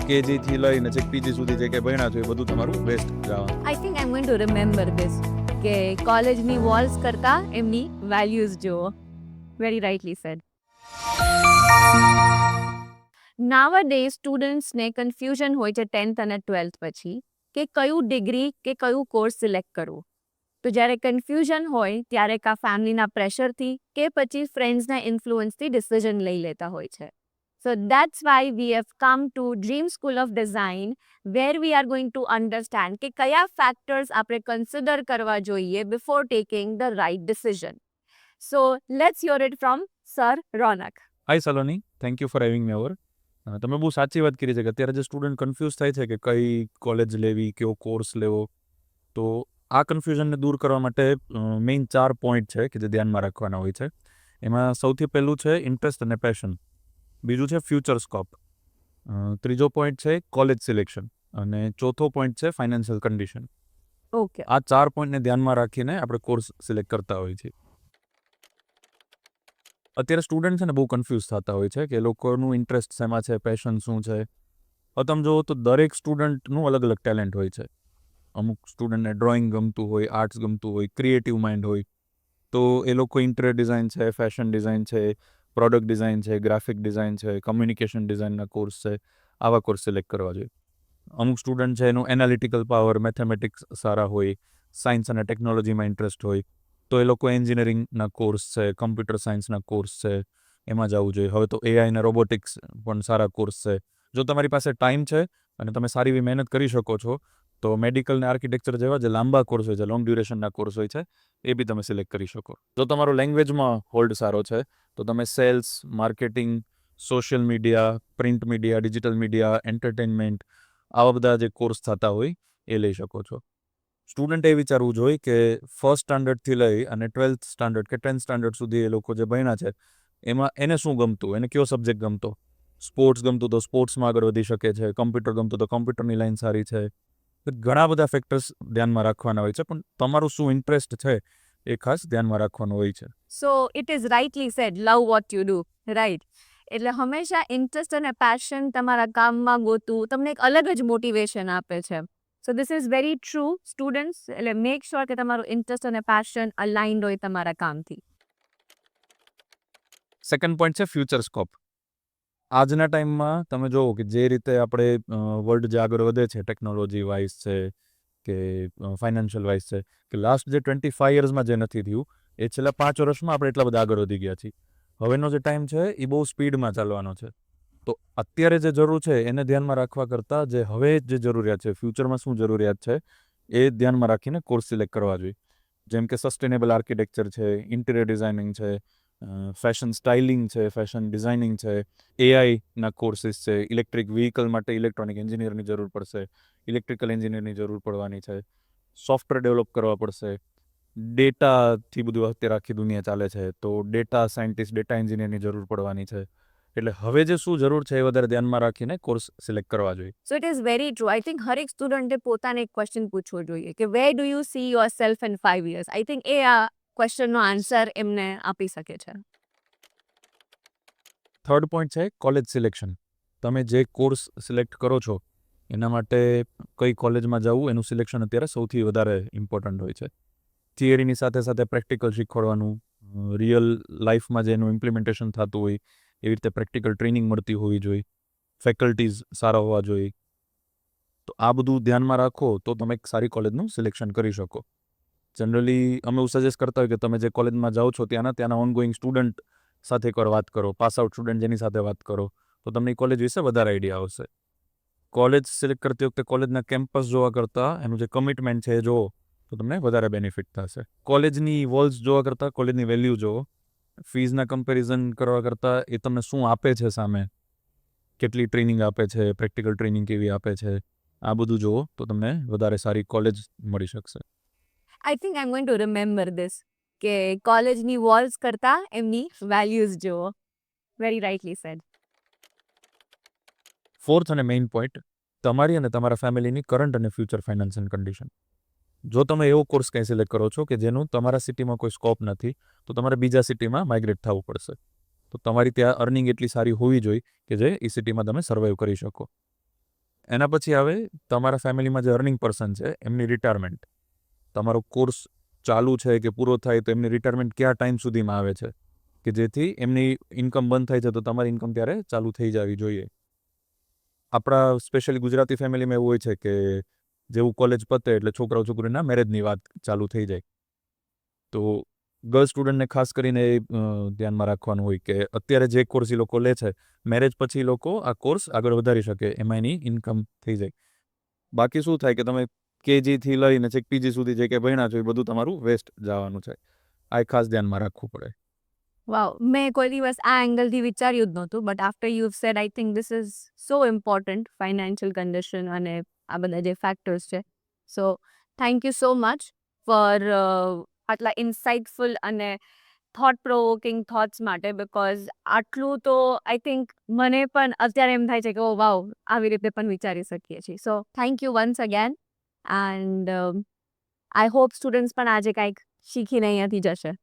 KG થી લઈને છેક પીજી સુધી જે કંઈ ભણ્યા છો એ બધું તમારું વેસ્ટ જવાનું. I think I am going to remember this કે કોલેજની વોલ્સ કરતા એમની વેલ્યુઝ જુઓ. Very rightly said. નાવડેઝ સ્ટુડન્ટ્સને કન્ફ્યુઝન હોય છે 10th અને 12th પછી કે કયું ડિગ્રી કે કયું કોર્સ સિલેક્ટ કરવું. તો જ્યારે કન્ફ્યુઝન હોય ત્યારે કાં ફેમિલીના પ્રેશરથી કે પછી ફ્રેન્ડ્સના ઇન્ફ્લુઅન્સથી ડિસિઝન લઈ લેતા હોય છે. So that's why we have come to Dream School of Design, where we are going to understand કે કયા factors આપણે consider કરવા જોઈએ before taking the right decision. So let's hear it from Sir Ronak. Hi Saloni, thank you for having me over. તમે બહુ સાચી વાત કરી છે કે અત્યારે જે સ્ટુડન્ટ કન્ફ્યુઝ થાય છે કે કઈ કોલેજ લેવી, કયો કોર્સ લેવો, તો આ કન્ફ્યુઝનને દૂર કરવા માટે મેઇન 4 પોઈન્ટ છે કે જે ધ્યાનમાં રાખવાના હોય છે. એમાં સૌથી પહેલું છે ઇન્ટરેસ્ટ અને પેશન, બીજું છે ફ્યુચર સ્કોપ, ત્રીજો પોઈન્ટ છે કોલેજ સિલેક્શન અને ચોથો પોઈન્ટ છે ફાઇનાન્શિયલ કન્ડિશન. Okay. આ 4 પોઈન્ટને ધ્યાનમાં રાખીને આપણે કોર્સ સિલેક્ટ કરતા હોઈએ છીએ. અત્યારે સ્ટુડન્ટ છે ને બહુ કન્ફ્યુઝ થતા હોય છે કે લોકોનું ઇન્ટરેસ્ટ શેમાં છે, પેશન શું છે. હવે તમે જુઓ તો દરેક સ્ટુડન્ટનું અલગ અલગ ટેલેન્ટ હોય છે. અમુક સ્ટુડન્ટને ડ્રોઈંગ ગમતું હોય, આર્ટ્સ ગમતું હોય, ક્રિએટિવ માઇન્ડ હોય, તો એ લોકો ઇન્ટિરિયર ડિઝાઇન છે, ફેશન ડિઝાઇન છે, પ્રોડક્ટ ડિઝાઇન છે, ગ્રાફિક ડિઝાઇન છે, કમ્યુનિકેશન ડિઝાઇનના કોર્સ છે, આવા કોર્સ સિલેક્ટ કરવા જોઈએ. અમુક સ્ટુડન્ટ છે એનું એનાલિટિકલ પાવર, મેથેમેટિક્સ સારા હોય, સાયન્સ અને ટેકનોલોજીમાં ઇન્ટરેસ્ટ હોય, તો એ લોકો એન્જિનિયરિંગના કોર્સ છે, કમ્પ્યુટર સાયન્સના કોર્સ છે, એમાં જવું જોઈએ. હવે તો એઆઈ અને રોબોટિક્સ પણ સારા કોર્સ છે. જો તમારી પાસે ટાઈમ છે અને તમે સારી એવી મહેનત કરી શકો છો તો મેડિકલ ને આર્કિટેક્ચર જેવા જે લાંબા કોર્સ હોય છે, લોંગ ડ્યુરેશનના કોર્સ હોય છે, એ બી તમે સિલેક્ટ કરી શકો. જો તમારો લેંગ્વેજમાં હોલ્ડ સારો છે તો તમે sales, marketing, social media, print media, digital media, entertainment, આવા બધા જે કોર્સ થતા હોય એ લઈ શકો છો. સ્ટુડન્ટે એ વિચારવું જોઈએ કે ફર્સ્ટ સ્ટાન્ડર્ડથી લઈ અને 12th સ્ટાન્ડર્ડ કે 10th સ્ટાન્ડર્ડ સુધી એ લોકો જે ભણ્યા છે એમાં એને શું ગમતું, એને કયો સબ્જેક્ટ ગમતો. સ્પોર્ટ્સ ગમતું તો સ્પોર્ટ્સમાં આગળ વધી શકે છે, કમ્પ્યુટર ગમતું તો કમ્પ્યુટરની લાઈન સારી છે. ઘણા બધા ફેક્ટર્સ ધ્યાનમાં રાખવાના હોય છે, પણ તમારું શું ઇન્ટરેસ્ટ છે એ ખાસ ધ્યાનમાં રાખવાનું હોય છે. So it is rightly said, love what you do, right? એટલે હંમેશા ઇન્ટરેસ્ટ અને પેશન તમારા કામમાં ગોતું તમને એક અલગ જ મોટિવેશન આપે છે. So this is very true students. એટલે મેક શ્યોર કે તમારું ઇન્ટરેસ્ટ અને પેશન અલાઇન્ડ હોય તમારા કામથી. સેકન્ડ પોઈન્ટ છે ફ્યુચર સ્કોપ. આજના ટાઈમમાં તમે જુઓ કે જે રીતે આપણે વર્લ્ડ જે આગળ વધે છે, ટેકનોલોજી વાઇઝ છે કે ફાઇનાન્શિયલ વાઇઝ છે, કે લાસ્ટ જે 25 યર્સમાં જે નથી થયું એ છેલ્લા 5 વર્ષમાં આપણે એટલા બધા આગળ વધી ગયા છીએ. હવેનો જે ટાઈમ છે એ બહુ સ્પીડમાં ચાલવાનો છે. તો અત્યારે જે જરૂર છે એને ધ્યાનમાં રાખવા કરતાં જે હવે જે જરૂરિયાત છે, ફ્યુચરમાં શું જરૂરિયાત છે એ ધ્યાનમાં રાખીને કોર્સ સિલેક્ટ કરવા જોઈએ. જેમ કે સસ્ટેનેબલ આર્કિટેક્ચર છે, ઇન્ટિરિયર ડિઝાઇનિંગ છે, ફેશન સ્ટાઇલિંગ છે, ફેશન ડિઝાઇનિંગ છે, એઆઈના કોર્સિસ છે, ઇલેક્ટ્રિક વ્હીકલ માટે ઇલેક્ટ્રોનિક એન્જિનિયરની જરૂર પડશે, ઇલેક્ટ્રિકલ એન્જિનિયરની જરૂર પડવાની છે, સોફ્ટવેર ડેવલપ કરવા પડશે, ડેટાથી બધું અત્યારે આખી દુનિયા ચાલે છે તો ડેટા સાયન્ટિસ્ટ, ડેટા એન્જિનિયરની જરૂર પડવાની છે. એટલે હવે જે શું જરૂર છે એ વધારે ધ્યાનમાં રાખીને કોર્સ સિલેક્ટ કરવા જોઈએ. So it is very true. I think હરેક સ્ટુડન્ટે પોતાને એક ક્વેશ્ચન પૂછવો જોઈએ કે where do you see yourself in 5 years. I think એ આ ક્વેશ્ચનનો આન્સર એમને આપી શકે છે. થર્ડ પોઈન્ટ છે કોલેજ સિલેક્શન. તમે જે કોર્સ સિલેક્ટ કરો છો એના માટે કઈ કોલેજમાં જવું એનું સિલેક્શન અત્યારે સૌથી વધારે ઇમ્પોર્ટન્ટ હોય છે. થિયરીની સાથે સાથે પ્રેક્ટિકલ શીખવાડવાનું, રિયલ લાઈફમાં જે એનું ઇમ્પ્લિમેન્ટેશન થતું હોય એવી રીતે પ્રેક્ટિકલ ટ્રેનિંગ મળતી હોવી જોઈએ, ફેકલ્ટીઝ સારા હોવા જોઈએ. તો આ બધું ધ્યાનમાં રાખો તો તમે એક સારી કોલેજનું સિલેક્શન કરી શકો. જનરલી અમે એવું સજેસ્ટ કરતા હોય કે તમે જે કોલેજમાં જાઓ છો ત્યાંના ઓનગોઈંગ સ્ટુડન્ટ સાથે એકવાર વાત કરો, પાસ આઉટ સ્ટુડન્ટ જેની સાથે વાત કરો તો તમને એ કોલેજ વિશે વધારે આઈડિયા આવશે. કોલેજ સિલેક્ટ કરતી વખતે કોલેજના કેમ્પસ જોવા કરતાં એનું જે કમિટમેન્ટ છે એ જોવો તો તમને વધારે બેનિફિટ થશે. કોલેજની વોલ્સ જોવા કરતાં કોલેજની વેલ્યુ જોવો. ફીઝના કમ્પેરિઝન કરવા કરતાં એ તમને શું આપે છે સામે, કેટલી ટ્રેનિંગ આપે છે, પ્રેક્ટિકલ ટ્રેનિંગ કેવી આપે છે, આ બધું જુઓ તો તમને વધારે સારી કોલેજ મળી શકશે. I think I am going to remember this કે કોલેજની વોલ્સ કરતા એમની વેલ્યુઝ જુઓ. Very rightly said. ફોર્થ અને મેઇન પોઈન્ટ, તમારી અને તમારા ફેમિલીની કરંટ અને ફ્યુચર ફાઇનાન્શિયલ કન્ડિશન. જો તમે એવો કોર્સ કંઈ સિલેક્ટ કરો છો કે જેનું તમારા સિટીમાં કોઈ સ્કોપ નથી તો તમારે બીજા સિટીમાં માઇગ્રેટ થવું પડશે. તો તમારી ત્યાં અર્નિંગ એટલી સારી હોવી જોઈએ કે જે એ સિટીમાં તમે સર્વાઈવ કરી શકો. એના પછી આવે તમારા ફેમિલીમાં જે અર્નિંગ પર્સન છે એમની રિટાયરમેન્ટ. તમારો કોર્સ ચાલુ છે કે પૂરો થાય તો એમની રિટાયરમેન્ટ કયા ટાઈમ સુધીમાં આવે છે કે જેથી એમની ઇન્કમ બંધ થાય છે તો તમારી ઇન્કમ ત્યારે ચાલુ થઈ જવી જોઈએ. આપણા સ્પેશિયલી ગુજરાતી ફેમિલીમાં એવું હોય છે કે જેવું કોલેજ પતે એટલે છોકરાઓ છોકરીના મેરેજની વાત ચાલુ થઈ જાય. તો ગર્લ સ્ટુડન્ટને ખાસ કરીને ધ્યાનમાં રાખવાનું હોય કે અત્યારે જે કોર્સ એ લોકો લે છે મેરેજ પછી એ લોકો આ કોર્સ આગળ વધારી શકે એમાં એની ઇન્કમ થઈ જાય. બાકી શું થાય કે તમે કેજીથી લઈને છેક પીજી સુધી જે કે ભણ્યા છો એ બધું તમારું વેસ્ટ જવાનું છે. આ ખાસ ધ્યાનમાં રાખવું પડે. વાવ, મેં કોઈ દિવસ આ એંગલથી વિચાર્યું જ નહોતું, but after you said I think this is so important, financial condition અને આ બધા જે ફેક્ટર્સ છે. So thank you so much for આટલા ઇન્સાઇટફુલ અને થોટ પ્રોવોકિંગ થોટ્સ માટે, બિકોઝ આટલું તો આઈ થિંક મને પણ અત્યારે એમ થાય છે કે ઓ વાવ, આવી રીતે પણ વિચારી શકીએ છીએ. So thank you once again, and I hope students પણ આજે કાંઈક શીખીને અહીંયાથી જશે.